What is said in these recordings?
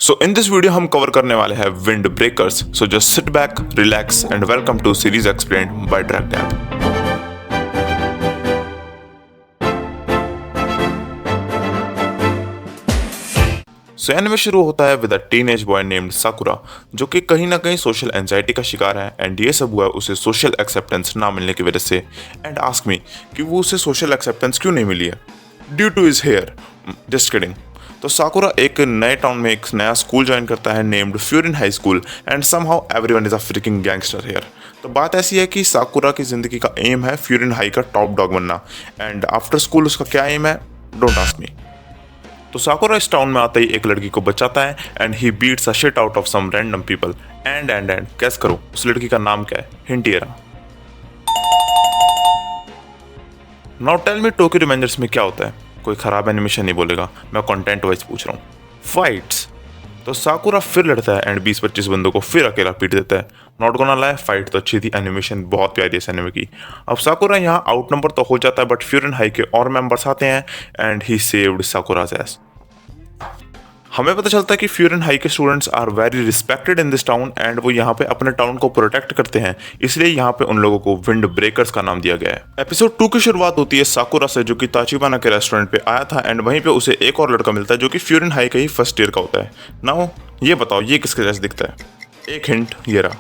So in this video हम cover करने वाले हैं wind breakers. So just sit back, relax and welcome to series explained by drag tab. So anime शुरू होता है with a teenage boy named Sakura, जो कि कहीं ना कहीं सोशल एंजाइटी का शिकार है। एंड ये सब हुआ उसे सोशल एक्सेप्टेंस ना मिलने की वजह से। एंड आस्क मी कि वो उसे सोशल एक्सेप्टेंस क्यों नहीं मिली है। Due to his hair. Just kidding. तो साकुरा एक नए टाउन में एक नया स्कूल ज्वाइन करता है named Furin high school, and somehow everyone is a fricking gangster here. तो बात ऐसी है कि साकुरा की जिंदगी का एम है फ्यूरिन हाई का टॉप डॉग बनना। एंड आफ्टर स्कूल उसका क्या एम है, डोंट आस्क मी। तो साकुरा इस टाउन में आते ही एक लड़की को बचाता है and he beats a shit out of some random people. And guess करो उस लड़की का नाम क्या है, हिंटियरा। Now tell me Tokyo Revengers में क्या होता है। कोई खराब एनिमेशन नहीं बोलेगा, मैं कंटेंट वाइज पूछ रहा हूँ। फाइट्स। तो साकुरा फिर लड़ता है एंड 20-25 बंदों को फिर अकेला पीट देता है। नॉट गोना लाई, फाइट तो अच्छी थी, एनिमेशन बहुत प्यारी है इस एनिमे की। अब साकुरा यहाँ आउट नंबर तो हो जाता है, बट फ्यूरिन हाई के और मेंबर्स आते हैं and he saved Sakura's ass. हमें पता चलता है कि फ्यूरिन हाई के students are very respected in this town and वो यहाँ पे अपने टाउन को प्रोटेक्ट करते हैं, इसलिए यहाँ पे उन लोगों को विंड ब्रेकर्स का नाम दिया गया है। एपिसोड 2 की शुरुआत होती है साकुरा से, जो कि ताचिबाना के रेस्टोरेंट पे आया था एंड वहीं पे उसे एक और लड़का मिलता है जो कि फ्यूरिन हाई का ही फर्स्ट ईयर का होता है। नाउ ये बताओ ये किसके जैसे दिखता है। एक हिंट ये रहा।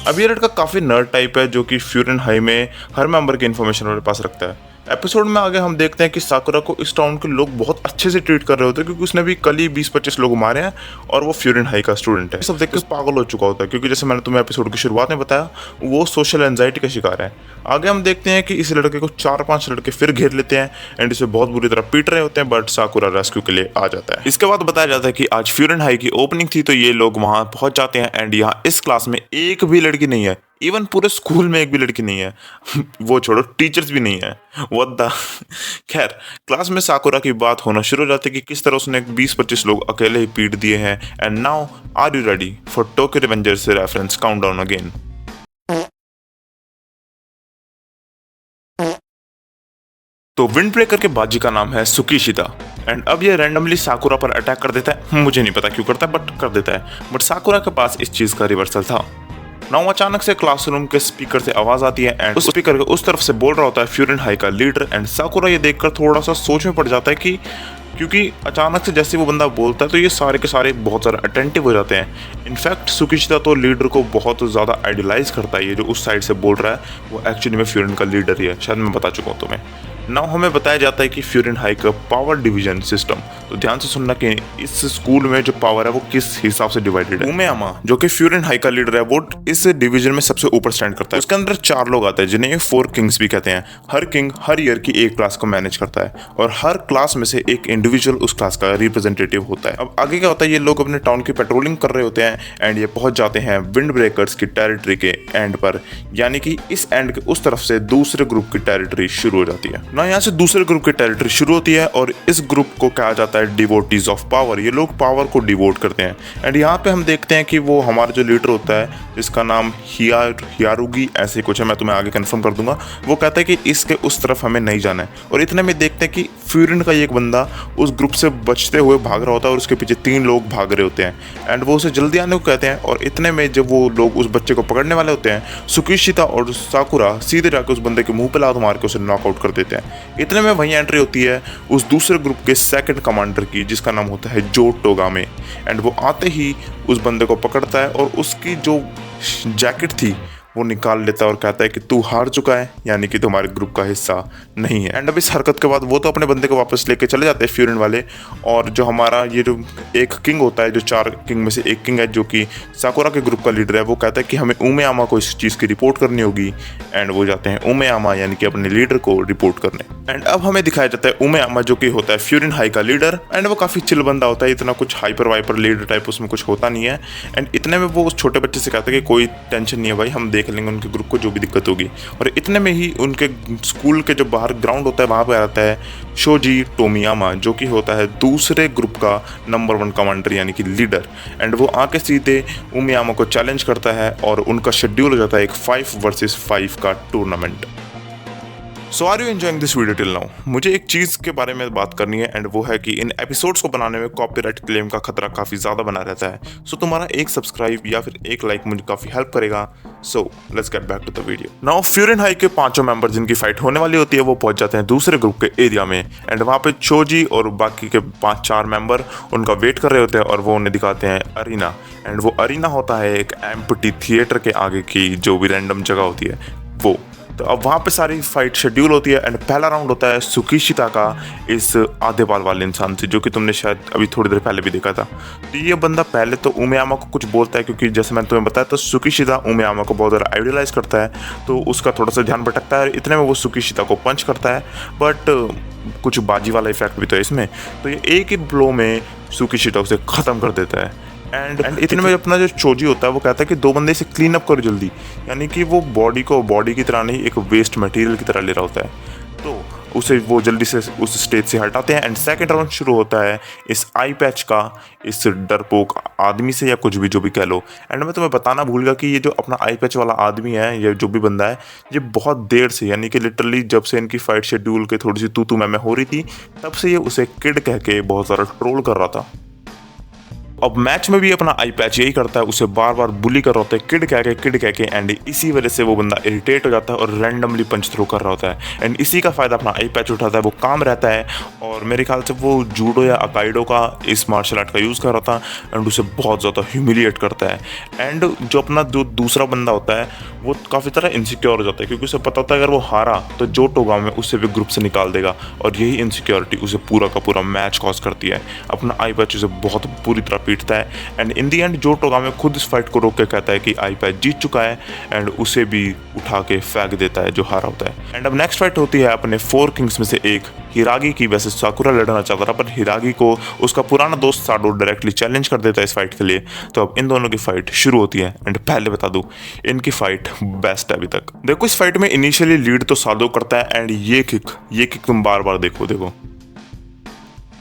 अब ये लड़का काफ़ी नर्ड टाइप है जो कि फ्यूरिन हाई में हर मेंबर की इन्फॉर्मेशन अपने पास रखता है। एपिसोड में आगे हम देखते हैं कि साकुरा को इस टाउन के लोग बहुत अच्छे से ट्रीट कर रहे होते हैं, क्योंकि उसने भी कल ही 20-25 लोग मारे हैं और वो फ्यूरिन हाई का स्टूडेंट है। सब देख के पागल हो चुका होता है, क्योंकि जैसे मैंने तुम्हें एपिसोड की शुरुआत में बताया वो सोशल एंजाइटी का शिकार है। आगे हम देखते हैं कि इस लड़के को 4-5 लड़के फिर घेर लेते हैं एंड इसे बहुत बुरी तरह पीट रहे होते हैं, बट साकुरा रेस्क्यू के लिए आ जाता है। इसके बाद बताया जाता है कि आज फ्यूरिन हाई की ओपनिंग थी, तो ये लोग वहाँ पहुंच जाते हैं एंड यहाँ इस क्लास में एक भी लड़की नहीं है। इवन पूरे स्कूल में एक भी लड़की नहीं है। वो छोड़ो, टीचर्स भी नहीं है। What the. खैर, क्लास में साकुरा की बात होना शुरू हो जाती है कि किस तरह उसने 20-25 लोग अकेले ही पीट दिए हैं। And now are you ready for Tokyo Revengers से रेफरेंस काउंटडाउन अगेन। तो विंड ब्रेकर के बाजी का नाम है सुकीशिता एंड अब ये रैंडमली साकुरा पर अटैक कर देता है। मुझे नहीं पता क्यों करता है, बट कर देता है। बट साकुरा के पास इस चीज का रिवर्सल था। नाउ अचानक से क्लासरूम के स्पीकर से आवाज आती है एंड उस स्पीकर के उस तरफ से बोल रहा होता है फ्यूरिन हाई का लीडर। एंड साकुरा ये देखकर थोड़ा सा सोच में पड़ जाता है कि क्योंकि अचानक से जैसे वो बंदा बोलता है तो ये सारे के सारे बहुत ज़्यादा अटेंटिव हो जाते हैं। इनफैक्ट सुकीशिता तो लीडर को बहुत ज़्यादा आइडियलाइज करता है। ये जो उस साइड से बोल रहा है वो एक्चुअली में फ्यूरिन का लीडर ही है, शायद मैं बता चुका हूँ तुम्हें। नाउ हमें बताया जाता है कि फ्यूरिन हाई का पावर डिवीजन सिस्टम, तो ध्यान से सुनना कि इस स्कूल में जो पावर है वो किस हिसाब से डिवाइडेड है। उमेयामा जो कि फ्यूरिन हाई का लीडर है वो इस डिवीजन में सबसे ऊपर स्टैंड करता है। उसके अंदर 4 लोग आते हैं जिन्हें ये 4 किंग्स भी कहते हैं। हर किंग हर ईयर की एक क्लास को मैनेज करता है और हर क्लास में से एक इंडिविजुअल उस क्लास का रिप्रेजेंटेटिव होता है। अब आगे क्या होता है, ये लोग अपने टाउन की पेट्रोलिंग कर रहे होते हैं एंड ये पहुंच जाते हैं विंड ब्रेकर्स की टेरिटरी के एंड पर, यानी कि इस एंड के उस तरफ से दूसरे ग्रुप की टेरिटरी शुरू हो जाती है। ना यहाँ से दूसरे ग्रुप की टेरिटरी शुरू होती है और इस ग्रुप को कहा जाता है डिवोटीज ऑफ पावर। ये लोग पावर को डिवोट करते हैं एंड यहाँ पे हम देखते हैं कि वो हमारा जो लीडर होता है जिसका नाम हियारुगी ऐसे कुछ है, मैं तुम्हें आगे कंफर्म कर दूंगा, वो कहता है कि इसके उस तरफ हमें नहीं जाना है। और इतने में देखते हैं कि फ्यूरिन का एक बंदा उस ग्रुप से बचते हुए भाग रहा होता है और उसके पीछे 3 लोग भाग रहे होते हैं एंड वो उसे जल्दी आने को कहते हैं। और इतने में जब वो लोग उस बच्चे को पकड़ने वाले होते हैं, सुकीशिता और साकुरा सीधे जाकर उस बंदे के मुंह पे लात मार के उसे नॉकआउट कर देते हैं। इतने में वहीं एंट्री होती है उस दूसरे ग्रुप के सेकंड कमांडर की, जिसका नाम होता है जो टोगामे। एंड वो आते ही उस बंदे को पकड़ता है और उसकी जो जैकेट थी वो निकाल लेता है और कहता है कि तू हार चुका है, यानी कि तुम्हारे ग्रुप का हिस्सा नहीं है। एंड अब इस हरकत के बाद वो तो अपने बंदे को वापस लेके चले जाते हैं फ्यूरिन वाले, और जो हमारा ये जो एक किंग होता है, जो 4 किंग में से एक किंग है जो कि साकुरा के ग्रुप का लीडर है, वो कहता है कि हमें उमेयामा को इस चीज़ की रिपोर्ट करनी होगी। एंड वो जाते हैं उमेयामा यानी कि अपने लीडर को रिपोर्ट करने। एंड अब हमें दिखाया जाता है उमेयामा जो कि होता है फ्यूरिन हाई का लीडर एंड वो काफ़ी चिल बंदा होता है, इतना कुछ हाइपर वाइपर लीडर टाइप उसमें कुछ होता नहीं है। एंड इतने में वो उस छोटे बच्चे से कहता है कि कोई टेंशन नहीं है भाई, हम देख लेंगे उनके ग्रुप को जो भी दिक्कत होगी। और इतने में ही उनके स्कूल के जो बाहर ग्राउंड होता है वहाँ पे आता है शोजी टोमियामा, जो कि होता है दूसरे ग्रुप का नंबर 1 कमांडर यानी कि लीडर। एंड वो आके सीधे उमियामा को चैलेंज करता है और उनका शेड्यूल हो जाता है एक 5 वर्सेस 5 का tournament. So are you enjoying this video till now? मुझे एक चीज़ के बारे में बात करनी है एंड वो है कि इन एपिसोड्स को बनाने में कॉपीराइट क्लेम का खतरा काफ़ी ज़्यादा बना रहता है। सो तुम्हारा एक सब्सक्राइब या फिर एक लाइक मुझे काफ़ी हेल्प करेगा। So let's get back to the video now. Furin high के 5 मेंबर जिनकी फाइट होने वाली होती है वो पहुंच जाते हैं दूसरे ग्रुप के एरिया में एंड वहाँ पे चोजी और बाकी के 5-4 मेंबर उनका वेट कर रहे होते हैं और वो उन्हें दिखाते हैं अरीना। एंड वो अरीना होता है एक एम्प्टी थिएटर के आगे की जो भी रैंडम जगह होती है वो। तो अब वहाँ पे सारी फाइट शेड्यूल होती है एंड पहला राउंड होता है सुकीशिता का इस आधे बाल वाले इंसान से, जो कि तुमने शायद अभी थोड़ी देर पहले भी देखा था। तो ये बंदा पहले तो उमेयामा को कुछ बोलता है क्योंकि जैसे मैंने तुम्हें बताया तो सुकीशिता उमेयामा को बहुत ज़्यादा आइडियलाइज करता है, तो उसका थोड़ा सा ध्यान भटकता है। इतने में वो सुकीशिता को पंच करता है, बट कुछ बाजी वाला इफेक्ट भी तो है इसमें। तो ये एक ही ब्लो में सुकीशिता उसे ख़त्म कर देता है। एंड इतने में अपना जो चोजी होता है वो कहता है कि 2 बंदे इसे क्लीन अप करो जल्दी, यानी कि वो बॉडी को बॉडी की तरह नहीं एक वेस्ट मटेरियल की तरह ले रहा होता है। तो उसे वो जल्दी से उस स्टेज से हटाते हैं एंड सेकंड राउंड शुरू होता है इस आई पैच का, इस डरपोक आदमी से या कुछ भी जो भी कह लो। एंड मैं तुम्हें बताना भूल गया कि ये जो अपना आई पैच वाला आदमी है, ये जो भी बंदा है, ये बहुत देर से यानी कि लिटरली जब से इनकी फाइट शेड्यूल के थोड़ी सी तू मैं हो रही थी तब से ये उसे किड कह के बहुत ज़्यादा ट्रोल कर रहा था। अब मैच में भी अपना आई पैच यही करता है, उसे बार बार बुली कर रहा होता है किड कह के एंड इसी वजह से वो बंदा इरिटेट हो जाता है और रैंडमली पंच थ्रो कर रहा होता है। एंड इसी का फ़ायदा अपना आई पैच उठाता है, वो काम रहता है। और मेरे ख्याल से वो जूडो या अकाइडो का इस मार्शल आर्ट का यूज़ कर रहा था एंड उसे बहुत ज़्यादा ह्यूमिलिएट करता है। एंड जो अपना जो दूसरा बंदा होता है वो काफ़ी तरह इनसिक्योर हो जाता है क्योंकि उसे पता होता है अगर वो हारा तो जो टोगा में उससे भी ग्रुप से निकाल देगा, और यही इनसिक्योरिटी उसे पूरा का पूरा मैच कॉज करती है। अपना आई पैच उसे बहुत बुरी तरह पीटता है एंड इन दी एंड जो टोगामे खुद इस फाइट को रोक के कहता है कि आई पैच जीत चुका है एंड उसे भी उठा के फेंक देता है जो हारा होता है। एंड अब नेक्स्ट फाइट होती है अपने 4 किंग्स में से एक हिरागी की। वैसे साकुरा लड़ना चाहता था पर हिरागी को उसका पुराना दोस्त साडो डायरेक्टली चैलेंज कर देता है इस फाइट के लिए। तो अब इन दोनों की फाइट शुरू होती है एंड पहले बता दूं इनकी फाइट बेस्ट है अभी तक। देखो इस फाइट में इनिशियली लीड तो साडो करता है एंड ये किक तुम बार बार देखो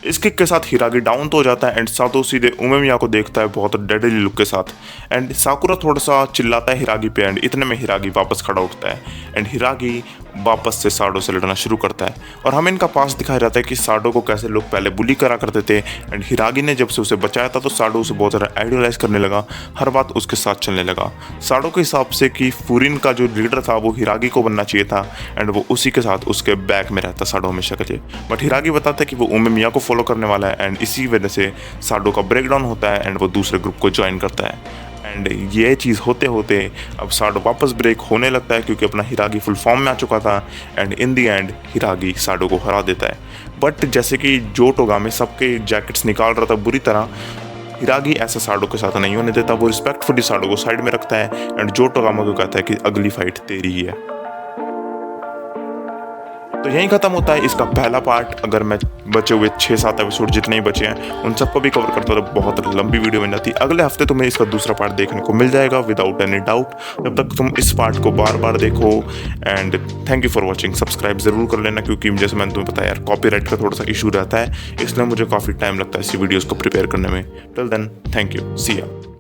इस किक के साथ हिरागी डाउन तो हो जाता है एंड सातो सीधे उमेमिया को देखता है बहुत डेडली लुक के साथ। एंड साकुरा थोड़ा सा चिल्लाता है हिरागी पे एंड इतने में हिरागी वापस खड़ा उठता है एंड हिरागी वापस से साडो से लड़ना शुरू करता है। और हमें इनका पास दिखाया जाता है कि साडो को कैसे लोग पहले बुली करा करते थे एंड हिरागी ने जब से उसे बचाया था तो साडो उसे बहुत ज़्यादा आइडियलाइज करने लगा, हर बात उसके साथ चलने लगा। साडो के हिसाब से कि फूरिन का जो लीडर था वो हिरागी को बनना चाहिए था एंड वो उसी के साथ उसके बैक में रहता साडो हमेशा के लिए। बट हिरागी बताता है कि वो उमेमिया को फॉलो करने वाला है एंड इसी वजह से साडो का ब्रेकडाउन होता है एंड वो दूसरे ग्रुप को ज्वाइन करता है। एंड ये चीज़ होते होते अब साडो वापस ब्रेक होने लगता है क्योंकि अपना हिरागी फुल फॉर्म में आ चुका था एंड इन दी एंड हिरागी साडो को हरा देता है। बट जैसे कि जो टोगामे सबके जैकेट्स निकाल रहा था बुरी तरह, हिरागी ऐसा साडो के साथ नहीं होने देता। वो रिस्पेक्टफुली साडो को साइड में रखता है एंड जो टोगामे को कहता है कि अगली फाइट तेरी ही है। तो यहीं खत्म होता है इसका पहला पार्ट। अगर मैं बचे हुए 6-7 एपिसोड जितने ही बचे हैं उन सबको भी कवर करता तो बहुत लंबी वीडियो बन जाती। अगले हफ्ते तुम्हें इसका दूसरा पार्ट देखने को मिल जाएगा विदाउट एनी डाउट। जब तक तुम इस पार्ट को बार बार देखो and thank you for watching. Subscribe जरूर कर लेना क्योंकि जैसे मैंने तुम्हें बताया यार कॉपीराइट का थोड़ा सा इशू रहता है, इसलिए मुझे काफ़ी टाइम लगता है ऐसी वीडियोज़ को प्रिपेयर करने में। टिल देन थैंक यू, सी या।